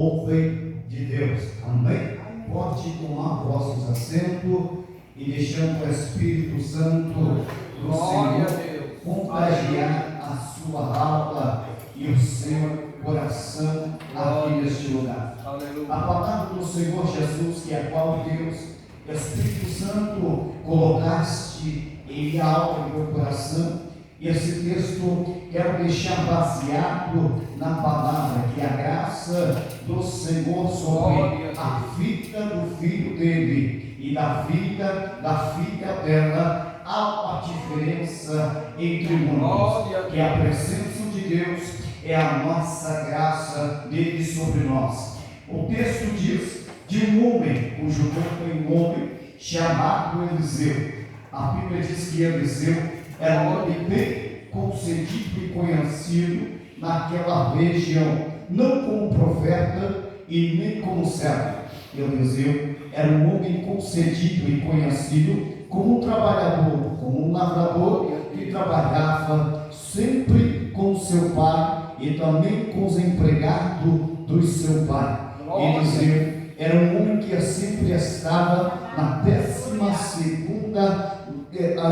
Ouvem de Deus. Amém? Pode tomar vossos assentos e deixando o Espírito Santo do Senhor contagiar a sua alma e o seu coração aqui neste lugar. A palavra do Senhor Jesus, que é a qual Deus, Espírito Santo, colocaste em minha alma e meu coração. E esse texto quero deixar baseado na palavra, que a graça do Senhor sobre a vida do filho dele e da vida da filha dela. Há uma diferença entre mundos, que a presença de Deus é a nossa graça dele sobre nós. O texto diz de um homem, cujo nome foi um homem chamado Eliseu. A Bíblia diz que Eliseu era um homem bem concedido e conhecido naquela região, não como profeta e nem como servo. Eliseu era um homem concedido e conhecido como um trabalhador, como um lavrador que trabalhava sempre com seu pai e também com os empregados do seu pai. Eliseu era um homem que sempre estava na 12ª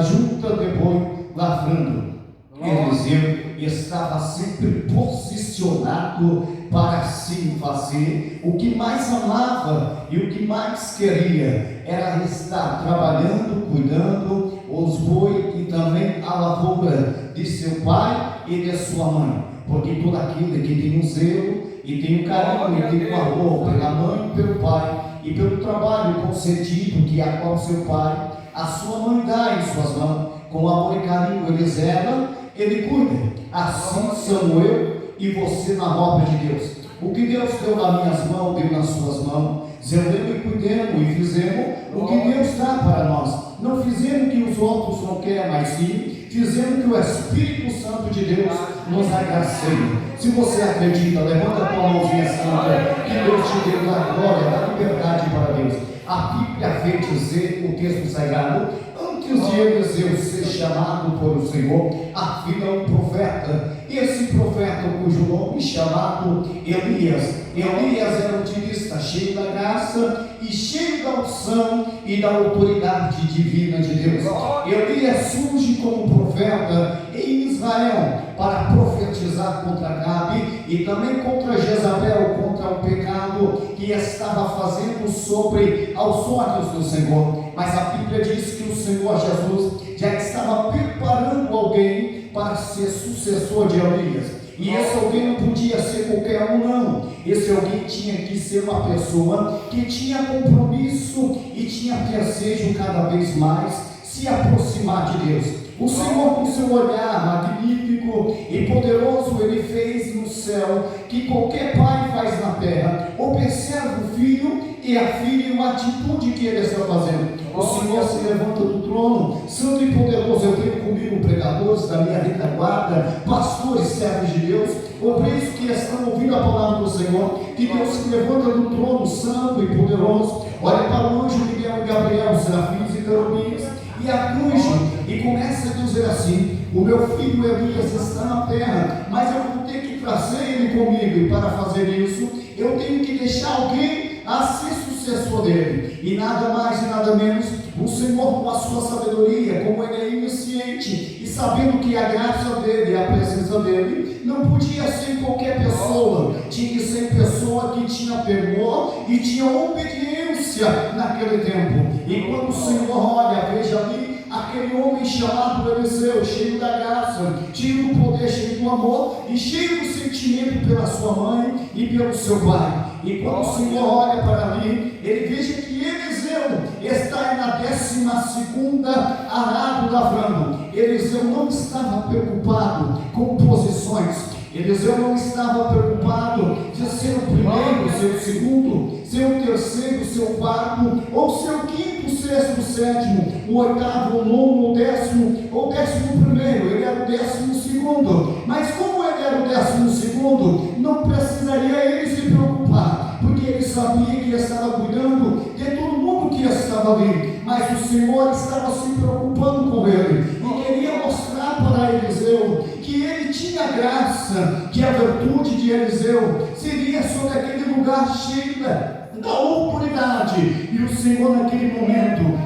junta de boi lavrando. Eliseu estava sempre posicionado para sim fazer o que mais amava e o que mais queria era estar trabalhando, cuidando os bois e também a lavoura de seu pai e de sua mãe, porque tudo aquilo que tem um zelo e tem um carinho e tem um amor pela mãe e pelo pai e pelo trabalho concedido que a qual seu pai, a sua mãe dá em suas mãos, com amor e carinho ele zela, ele cuida. Assim sou eu e você na obra de Deus. O que Deus deu nas minhas mãos, deu nas suas mãos. Zelemos e cuidemos e fizemos o que Deus dá para nós. Não fizemos o que os outros não querem, mas sim fizemos o que o Espírito Santo de Deus nos agraceia. Se você acredita, levanta a tua mãozinha santa, que Deus te deu a glória, a liberdade para Deus. A Bíblia vem dizer, o texto sagrado, antes de Eliseu ser chamado por o Senhor, havia um profeta. Esse profeta, cujo nome chamado Elias. Elias era um tirista cheio da graça e cheio da unção e da autoridade divina de Deus. Elias surge como profeta em Israel para profetizar contra Acabe e também contra Jezabel, contra o pecado que estava fazendo sobre aos olhos do Senhor. Mas a Bíblia diz que o Senhor Jesus já estava preparando alguém para ser sucessor de Elias. E esse alguém não podia ser qualquer um, não. Esse alguém tinha que ser uma pessoa que tinha compromisso e tinha desejo cada vez mais se aproximar de Deus. O Senhor, com seu olhar magnífico e poderoso, ele fez no céu que qualquer pai faz na terra. Observa o filho e a filha e a atitude que ele está fazendo. O Senhor se levanta do trono, santo e poderoso. Eu tenho comigo pregadores da minha retaguarda, pastores, servos de Deus, obreiros que estão ouvindo a palavra do Senhor, que Deus se levanta do trono, santo e poderoso. Olha para o anjo Miguel e Gabriel, serafins e querubins, e a cruz, e começa a dizer assim: o meu filho Elias está na terra, mas eu vou ter que trazer ele comigo, e para fazer isso, eu tenho que deixar alguém a ser sucessor dele, e nada mais e nada menos, o Senhor, com a sua sabedoria, como ele é onisciente, e sabendo que a graça dele, a presença dele, não podia ser qualquer pessoa, tinha que ser pessoa que tinha temor e tinha obediência naquele tempo. E quando o Senhor olha, veja ali aquele homem chamado Eliseu, cheio da graça, cheio do poder, cheio do amor e cheio do sentimento pela sua mãe e pelo seu pai. E quando o Senhor olha para ali, ele veja que Eliseu está na 12ª arado lavrando. Eliseu não estava preocupado com posições. Eliseu não estava preocupado de ser o primeiro, ser o segundo, ser o terceiro, ser o quarto, ou ser o quinto, sexto, sétimo, o oitavo, o nono, o décimo, ou 11º. Ele era o 12º. Mas como ele era o 12º, não precisaria ele se preocupar, porque ele sabia que estava cuidando de todo mundo que estava ali. Mas o Senhor estava se preocupando com ele e queria mostrar para Eliseu que ele tinha graça, que a virtude de Eliseu seria sobre aquele lugar lugar cheio da oportunidade. E o Senhor, naquele momento,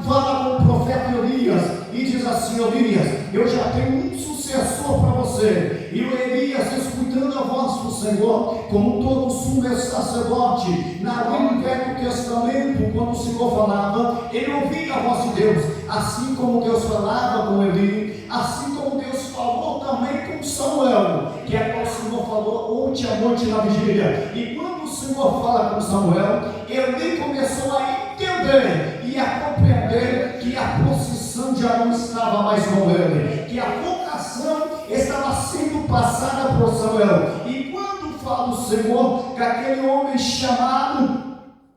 fala com o profeta Elias e diz assim: Elias, eu já tenho um sucessor para você. E o Elias, escutando a voz do Senhor, como todo sumo sacerdote na lei do Velho Testamento, quando o Senhor falava, ele ouvia a voz de Deus, assim como Deus falava com Eli, assim como Deus falou também com Samuel, que é qual o Senhor falou ontem à noite na vigília. E quando o Senhor fala com Samuel, Eli começou a entender e a compreender que a posição já não estava mais com ele, que a vocação estava sendo passada por Samuel. E quando fala o Senhor que aquele homem chamado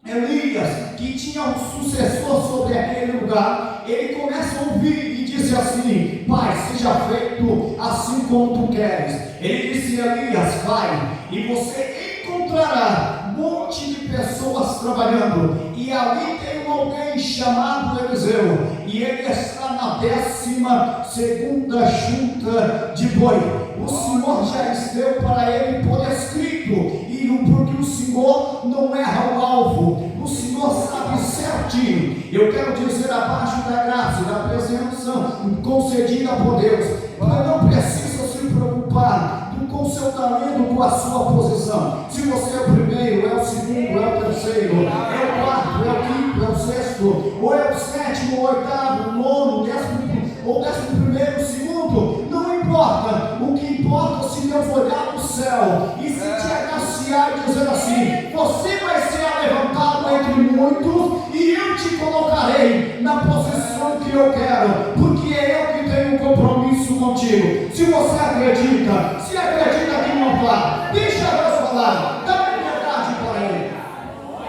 Elias, que tinha um sucessor sobre aquele lugar, ele começa a ouvir e disse assim: Pai, seja feito assim como tu queres. Ele disse: Elias, vai, e você encontrará um monte de pessoas trabalhando, e ali tem alguém chamado Eliseu, e ele está na 12ª junta de boi. O Senhor já deu para ele por escrito, porque o Senhor não erra o alvo, o Senhor sabe certinho. Eu quero dizer, abaixo da graça, da presença concedida por Deus, você não precisa se preocupar com o seu talento, com a sua posição. Se você é o primeiro, é o segundo, é o terceiro, é o quarto, é o quinto, é o sexto, ou é o sétimo, o oitavo, o nono, ou 11º, segundo, não importa. O que importa é se Deus olhar no céu e se te agraciar e dizer assim: você vai ser levantado entre muitos e eu te colocarei na posição que eu quero, porque é eu que tenho um compromisso contigo. Se você acredita,